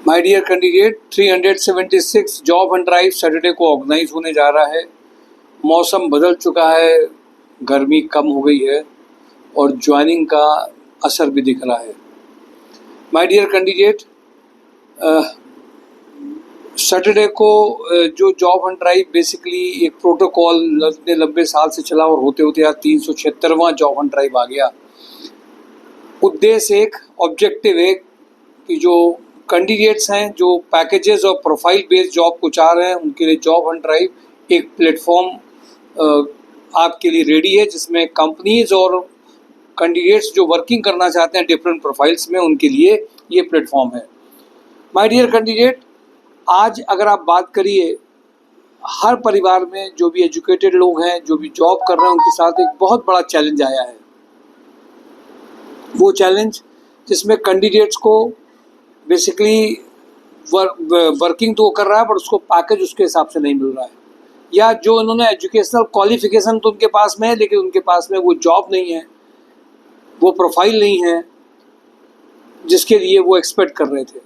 My dear candidate, 376 job and drive Saturday को organise होने जा रहा है। मौसम बदल चुका है, गर्मी कम हो गई है और ज्वाइनिंग का असर भी दिख रहा है। माय डियर कैंडिडेट, सैटरडे को जो जॉब एंड ड्राइव बेसिकली एक प्रोटोकॉल इतने लंबे साल से चला और होते होते आज 376वां जॉब एंड ड्राइव आ गया। उद्देश्य एक, ऑब्जेक्टिव एक कि जो कैंडिडेट्स हैं जो पैकेजेस और प्रोफाइल बेस्ड जॉब को चाह रहे हैं उनके लिए जॉब एंड ड्राइव एक प्लेटफॉर्म आपके लिए रेडी है, जिसमें कंपनीज और कैंडिडेट्स जो वर्किंग करना चाहते हैं डिफरेंट प्रोफाइल्स में उनके लिए ये प्लेटफॉर्म है। माय डियर कैंडिडेट, आज अगर आप बात करिए, हर परिवार में जो भी एजुकेटेड लोग हैं, जो भी जॉब कर रहे हैं, उनके साथ एक बहुत बड़ा चैलेंज आया है। वो चैलेंज जिसमें कैंडिडेट्स को बेसिकली वर्किंग तो कर रहा है बट उसको पैकेज उसके हिसाब से नहीं मिल रहा है, या जो उन्होंने एजुकेशनल क्वालिफिकेशन तो उनके पास में है लेकिन उनके पास में वो जॉब नहीं है, वो प्रोफाइल नहीं है जिसके लिए वो एक्सपेक्ट कर रहे थे।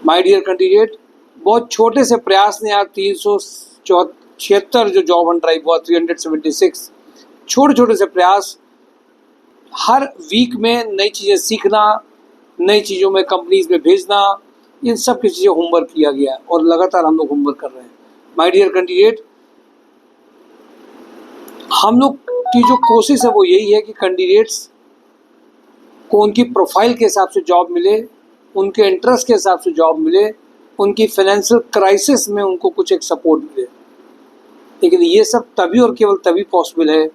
माय डियर कैंडिडेट, बहुत छोटे से प्रयास ने आज 376 जो जॉब एंड ड्राइव हुआ, 376 छोटे छोटे से प्रयास, हर वीक में नई चीज़ें सीखना, नई चीज़ों में कंपनीज में भेजना, इन सब की चीज़ें होमवर्क किया गया और लगातार हम लोग होमवर्क कर रहे हैं। माय डियर कैंडिडेट, हम लोग की जो कोशिश है वो यही है कि कैंडिडेट्स को उनकी प्रोफाइल के हिसाब से जॉब मिले, उनके इंटरेस्ट के हिसाब से जॉब मिले, उनकी फाइनेंशियल क्राइसिस में उनको कुछ एक सपोर्ट मिले। लेकिन ये सब तभी और केवल तभी पॉसिबल है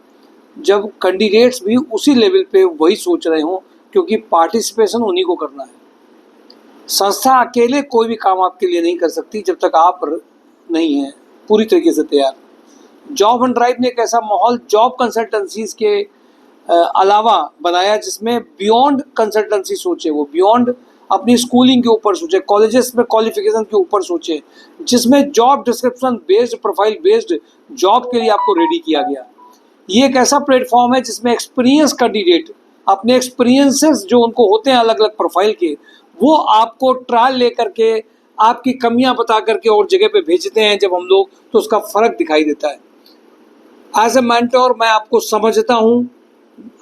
जब कैंडिडेट्स भी उसी लेवल पे वही सोच रहे हों, क्योंकि पार्टिसिपेशन उन्हीं को करना है। संस्था अकेले कोई भी काम आपके लिए नहीं कर सकती जब तक आप नहीं हैं पूरी तरीके से तैयार। जॉब एंड ड्राइव ने एक ऐसा माहौल जॉब कंसल्टेंसीज के अलावा बनाया जिसमें बियॉन्ड कंसल्टेंसी सोचे, वो बियॉन्ड अपनी स्कूलिंग के ऊपर सोचे, कॉलेजेस में क्वालिफिकेशन के ऊपर सोचे, जिसमें job description based, profile based job के लिए आपको रेडी किया गया। ये एक ऐसा प्लेटफॉर्म है जिसमें एक्सपीरियंस कैंडिडेट अपने एक्सपीरियंसेस जो उनको होते हैं अलग अलग प्रोफाइल के, वो आपको ट्रायल लेकर के आपकी कमियां बता करके और जगह पे भेजते हैं जब हम लोग, तो उसका फ़र्क दिखाई देता है। एज ए मेंटोर मैं आपको समझता हूँ,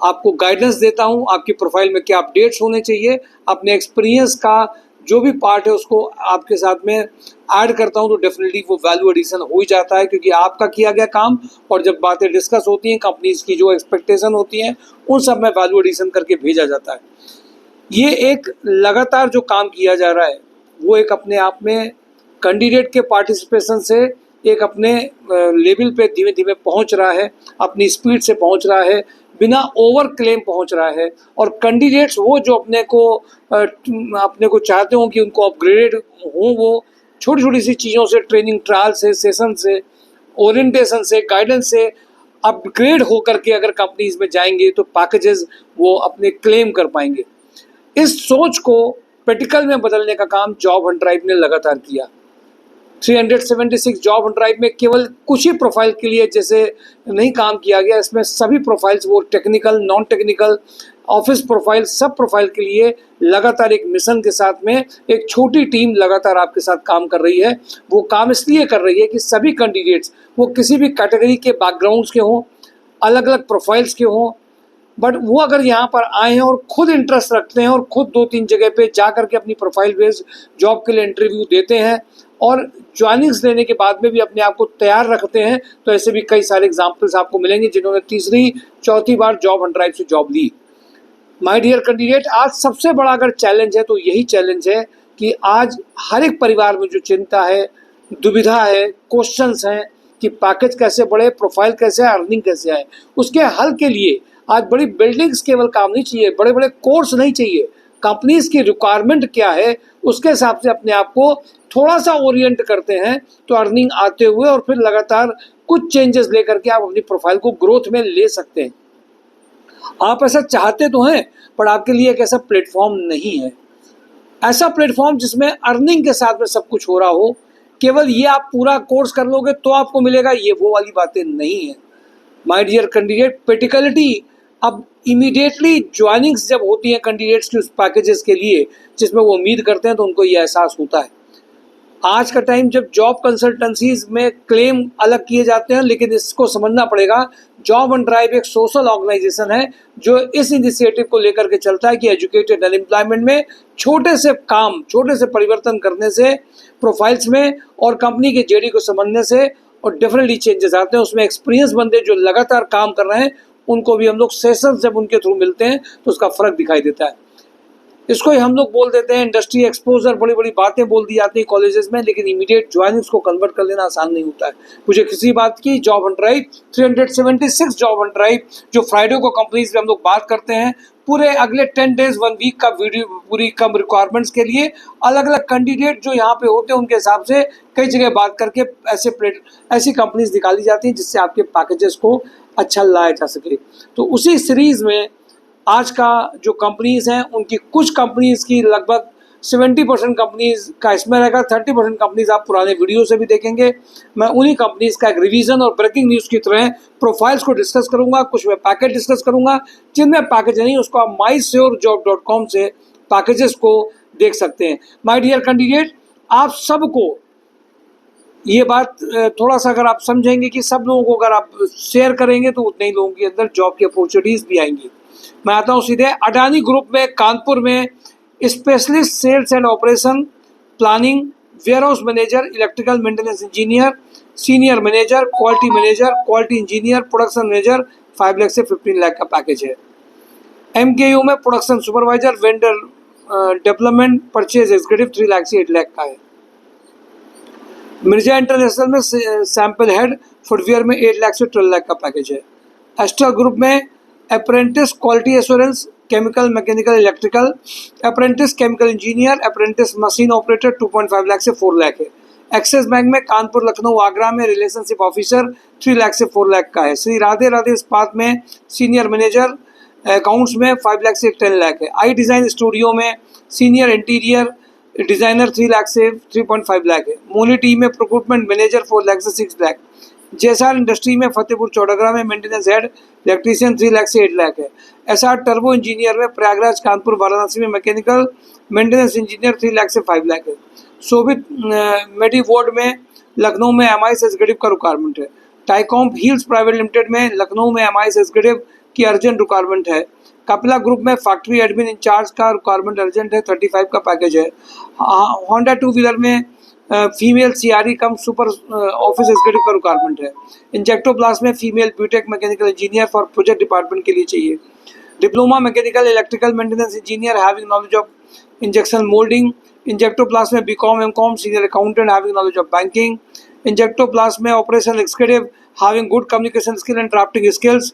आपको गाइडेंस देता हूँ, आपकी प्रोफाइल में क्या अपडेट्स होने चाहिए, अपने एक्सपीरियंस का जो भी पार्ट है उसको आपके साथ में ऐड करता हूँ, तो डेफिनेटली वो वैल्यू एडिशन हो ही जाता है, क्योंकि आपका किया गया काम और जब बातें डिस्कस होती हैं, कंपनीज की जो एक्सपेक्टेशन होती हैं, उन सब में वैल्यू एडिशन करके भेजा जाता है। ये एक लगातार जो काम किया जा रहा है वो एक अपने आप में कैंडिडेट के पार्टिसिपेशन से एक अपने लेवल पे धीमे धीमे पहुंच रहा है, अपनी स्पीड से पहुंच रहा है, बिना ओवर क्लेम पहुंच रहा है। और कैंडिडेट्स वो जो अपने को चाहते हो कि उनको अपग्रेडेड हो, वो छोटी छोटी सी चीज़ों से, ट्रेनिंग ट्रायल से, सेशन से, ओरिएंटेशन से, गाइडेंस से अपग्रेड हो करके अगर कंपनीज में जाएंगे तो पैकेजेस वो अपने क्लेम कर पाएंगे। इस सोच को प्रैक्टिकल में बदलने का काम जॉब एंड ड्राइव ने लगातार किया। 376 जॉब एंड ड्राइव में केवल कुछ ही प्रोफाइल के लिए जैसे नहीं काम किया गया, इसमें सभी प्रोफाइल्स, वो technical, non technical, office profile, सब प्रोफाइल के लिए लगातार एक मिशन के साथ में एक छोटी टीम लगातार आपके साथ काम कर रही है। वो काम इसलिए कर रही है कि सभी कैंडिडेट्स वो किसी भी कैटेगरी के बैकग्राउंड्स के हों, अलग अलग प्रोफाइल्स के हों, बट वो अगर यहाँ पर आए हैं और खुद इंटरेस्ट रखते हैं और खुद 2-3 जगह पे जा करके अपनी प्रोफाइल बेस्ड जॉब के लिए इंटरव्यू देते हैं और ज्वाइनिंग्स लेने के बाद में भी अपने आप को तैयार रखते हैं, तो ऐसे भी कई सारे एग्जाम्पल्स आपको मिलेंगे जिन्होंने तीसरी चौथी बार जॉब एंड ड्राइव से जॉब ली। माय डियर कैंडिडेट, आज सबसे बड़ा अगर चैलेंज है तो यही चैलेंज है कि आज हर एक परिवार में जो चिंता है, दुविधा है, क्वेश्चंस हैं कि पैकेज कैसे बढ़े, प्रोफाइल कैसे आए, अर्निंग कैसे आए, उसके हल के लिए आज बड़ी बिल्डिंग्स केवल काम नहीं चाहिए, बड़े बड़े कोर्स नहीं चाहिए। कंपनीज की रिक्वायरमेंट क्या है उसके हिसाब से अपने आप को थोड़ा सा ओरिएंट करते हैं तो अर्निंग आते हुए और फिर लगातार कुछ चेंजेस लेकर के आप अपनी प्रोफाइल को ग्रोथ में ले सकते हैं। आप ऐसा चाहते तो हैं पर आपके लिए एक ऐसा प्लेटफॉर्म नहीं है, ऐसा प्लेटफॉर्म जिसमें अर्निंग के साथ में सब कुछ हो रहा हो। केवल ये आप पूरा कोर्स कर लोगे तो आपको मिलेगा, ये वो वाली बातें नहीं है। माय डियर कैंडिडेट, प्रैक्टिकलिटी अब इमीडिएटली ज्वाइनिंग्स जब होती हैं कैंडिडेट्स की उस पैकेजेस के लिए जिसमें वो उम्मीद करते हैं, तो उनको ये एहसास होता है। आज का टाइम जब जॉब कंसल्टेंसीज में क्लेम अलग किए जाते हैं, लेकिन इसको समझना पड़ेगा, जॉब ऑन ड्राइव एक सोशल ऑर्गेनाइजेशन है जो इस इनिशिएटिव को लेकर के चलता है कि एजुकेटेड अनएम्प्लॉयमेंट में छोटे से काम, छोटे से परिवर्तन करने से, प्रोफाइल्स में और कंपनी के जेडी को समझने से और डेफिनेटली चेंजेस आते हैं। उसमें एक्सपीरियंस बंदे जो लगातार काम कर रहे हैं उनको भी हम लोग सेशंस जब उनके थ्रू मिलते हैं तो उसका फ़र्क दिखाई देता है। इसको ही हम लोग बोल देते हैं इंडस्ट्री एक्सपोजर, बड़ी बड़ी बातें बोल दी जाती हैं कॉलेजेस में, लेकिन इमीडिएट ज्वाइनिंग्स को कन्वर्ट कर लेना आसान नहीं होता है। मुझे किसी बात की job on drive 376 job on drive जो फ्राइडे को कंपनीज में हम लोग बात करते हैं, पूरे अगले 10 डेज 1 वीक का वीडियो पूरी कम रिक्वायरमेंट्स के लिए अलग अलग कैंडिडेट जो यहाँ पे होते हैं उनके हिसाब से कई जगह बात करके ऐसी कंपनीज निकाली जाती हैं जिससे आपके पैकेजेस को अच्छा लाया जा सके। तो उसी सीरीज़ में आज का जो कंपनीज़ हैं उनकी कुछ कंपनीज़ की लगभग 70% कंपनीज़ का इसमें रहेगा, 30% कंपनीज़ आप पुराने वीडियो से भी देखेंगे। मैं उन्हीं कंपनीज़ का एक रिवीजन और ब्रेकिंग न्यूज़ की तरह प्रोफाइल्स को डिस्कस करूंगा, कुछ मैं पैकेज डिस्कस करूंगा, जिनमें पैकेज नहीं उसको आप mysurejob.com से पैकेजेस को देख सकते हैं। माय डियर कैंडिडेट, आप सबको ये बात थोड़ा सा अगर आप समझेंगे कि सब लोगों को अगर आप शेयर करेंगे तो उतने ही लोगों के अंदर जॉब की अपॉर्चुनिटीज़ भी आएंगी। मैं आता हूँ सीधे अडानी ग्रुप में कानपुर में specialist sales and operation planning, warehouse manager, electrical maintenance engineer, senior manager, quality engineer, production manager 5 lakh से 15 लाख का पैकेज है। MKU में production supervisor, vendor development, purchase executive 3 lakh से 8 लाख का है। मिर्जा इंटरनेशनल में सैंपल हेड फुटवियर में 8 लाख से 12 लाख का पैकेज है। एस्ट्रल ग्रुप में apprentice quality assurance, chemical mechanical electrical, apprentice chemical engineer, apprentice machine operator 2.5 lakh से 4 लाख है। एक्सिस बैंक में कानपुर, लखनऊ, आगरा में रिलेशनशिप ऑफिसर 3 लाख से 4 लाख का है। श्री राधे राधे इस्पात में सीनियर मैनेजर अकाउंट्स में 5 लाख से 10 लाख है। आई डिज़ाइन स्टूडियो में सीनियर इंटीरियर डिज़ाइनर 3 लाख से 3.5 लाख है। मोली टी में प्रोक्यूरमेंट मैनेजर 4 लाख से 6 लाख। जेएसआर इंडस्ट्री में फतेहपुर चौड़गरा में मेंटेनेंस हेड इलेक्ट्रीशियन 3 लाख से 8 लाख है। एसआर टर्बो इंजीनियर में प्रयागराज, कानपुर, वाराणसी में मैकेनिकल मेंटेनेंस इंजीनियर 3 लाख से 5 लाख है। शोभित मेडिवोर्ड में लखनऊ में MIS एग्जीक्यूटिव का रिक्वायरमेंट है। टाइकॉम हील्स प्राइवेट लिमिटेड में लखनऊ में MIS एग्जीक्यूटिव की अर्जेंट रिक्वायरमेंट है। कपिला ग्रुप में फैक्ट्री एडमिन इंचार्ज का रिक्वायरमेंट अर्जेंट है, 35 का पैकेज है। होंडा 2 व्हीलर में female CRE cum super office executive का रिक्वायरमेंट है। इंजेक्टोप्लास्ट में female BTech mechanical engineer for project department के लिए चाहिए। Diploma mechanical electrical maintenance engineer having knowledge of injection moulding. Injectoplast में BCom MCom senior accountant having knowledge of banking. Injectoplast में operational executive having good communication skill and drafting skills.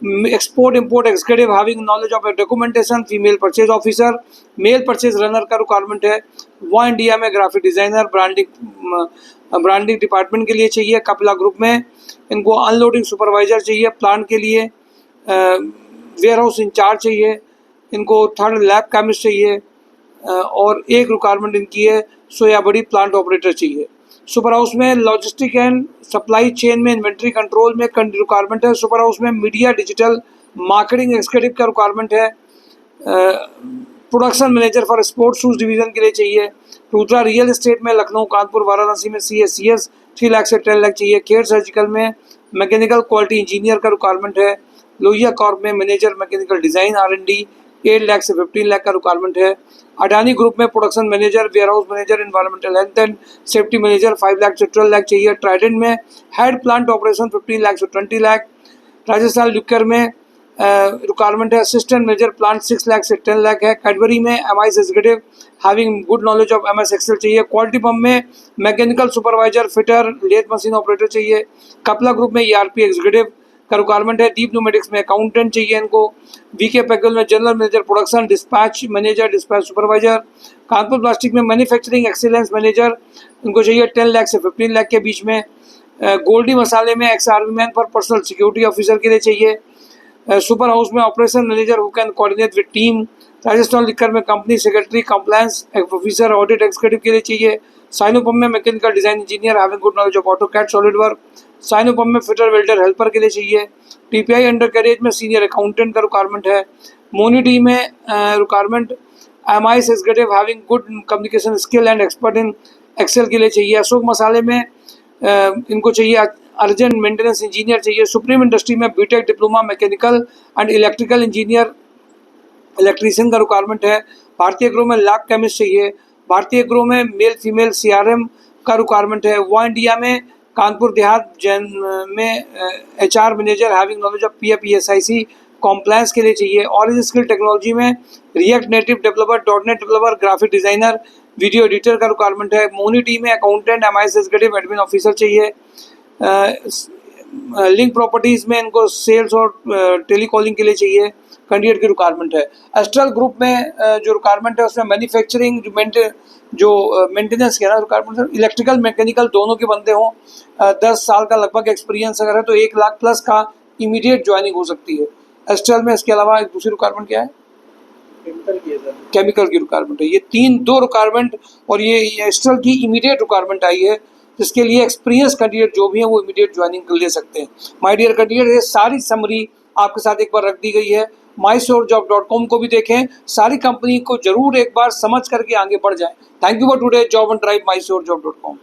Export import executive having knowledge of documentation. Female purchase officer, male purchase runner का requirement है। वहाँ India में graphic designer, branding department के लिए चाहिए। Kapila group में इनको अनलोडिंग सुपरवाइजर चाहिए, प्लांट के लिए वेयरहाउस इंचार्ज चाहिए, इनको 3rd लैब केमिस्ट चाहिए और एक रिक्वायरमेंट इनकी है सोया बड़ी प्लांट ऑपरेटर चाहिए। सुपर हाउस में लॉजिस्टिक एंड सप्लाई चेन में इन्वेंट्री कंट्रोल में रिक्वायरमेंट है। सुपर हाउस में मीडिया डिजिटल मार्केटिंग एग्जीक्यूटिव का रिक्वायरमेंट है। Production manager for sports shoes division के लिए चाहिए। रुद्रा रियल एस्टेट में लखनऊ, कानपुर, वाराणसी में CS 3 लाख से 10 लाख चाहिए। केयर सर्जिकल में मैकेनिकल क्वालिटी इंजीनियर का रिक्वायरमेंट है। लोहिया कॉर्प में manager mechanical design R&D 8 lakh से 15 लाख का रिक्वायरमेंट है। अडानी ग्रुप में production manager, warehouse manager, environmental health and safety manager 5 lakh से 12 लाख चाहिए। ट्राइडेंट में हेड प्लांट ऑपरेशन 15 लाख से 20 लाख। राजस्थान लिक्कर में रिक्वायरमेंट है असिस्टेंट मैनेजर प्लांट 6 लाख से 10 लाख है। कैडबरी में MIS executive having good knowledge of MS Excel चाहिए। क्वालिटी पंप में mechanical supervisor, fitter, lathe machine operator चाहिए। कपला ग्रुप में ERP एग्जीक्यूटिव का रिक्वायरमेंट है। डीप न्यूमेटिक्स में अकाउंटेंट चाहिए इनको। VK पैकेज में general manager production, dispatch manager, dispatch supervisor. Kanpur plastic में मैन्युफैक्चरिंग एक्सीलेंस मैनेजर इनको चाहिए 10 लाख से 15 लाख के बीच में। गोल्डी मसाले में XRV man for personal security officer के लिए चाहिए। सुपर हाउस में operation manager who can coordinate with team. Rajasthan liquor में company secretary, compliance officer, audit executive के लिए चाहिए। साइनोपम में mechanical design engineer having good knowledge of AutoCAD, solid work. साइनोपम में फिटर वेल्डर हेल्पर के लिए चाहिए। टीपीआई अंडर कैरियर में सीनियर अकाउंटेंट का रिक्वायरमेंट है। मोनी में requirement MIS executive having good communication skill and expert in Excel के लिए चाहिए। अशोक मसाले में इनको चाहिए अर्जेंट मेंटेनेंस इंजीनियर चाहिए। सुप्रीम इंडस्ट्री में BTech diploma mechanical and electrical engineer electrician का रिक्वायरमेंट है। भारतीय ग्रो में लैब केमिस्ट चाहिए। भारतीय ग्रो में मेल फीमेल सीआरएम का रिक्वायरमेंट है। वा इंडिया में कानपुर देहात जैन में HR manager having knowledge of PF ESIC compliance के लिए चाहिए। ऑरेंज स्किल टेक्नोलॉजी में React Native developer, dot net developer, graphic designer, video editor का रिक्वायरमेंट है। मोनी टी में accountant, MIS executive, admin officer चाहिए। लिंक प्रॉपर्टीज में इनको सेल्स और टेलीकॉलिंग के लिए चाहिए कैंडिडेट की रिक्वायरमेंट है। एस्ट्रल ग्रुप में जो रिक्वायरमेंट है उसमें मैन्युफैक्चरिंग जो मेंटेनेंस के ना रिक्वायरमेंट, इलेक्ट्रिकल मैकेनिकल दोनों के बंदे हों, 10 साल का लगभग एक्सपीरियंस अगर है तो 1 लाख प्लस का इमीडिएट ज्वाइनिंग हो सकती है एस्ट्रल में। इसके अलावा एक दूसरी रिक्वायरमेंट क्या है? केमिकल की रिक्वायरमेंट है। ये 2 रिक्वायरमेंट और ये एस्ट्रल की इमीडिएट रिक्वायरमेंट आई है, जिसके लिए एक्सपीरियंस कैंडिडेट जो भी है वो इमीडिएट ज्वाइनिंग ले सकते हैं। माय डियर कैंडिडेट, ये सारी समरी आपके साथ एक बार रख दी गई है। mysurejob.com को भी देखें, सारी कंपनी को जरूर एक बार समझ करके आगे बढ़ जाएं। Thank you for today job and drive mysurejob.com।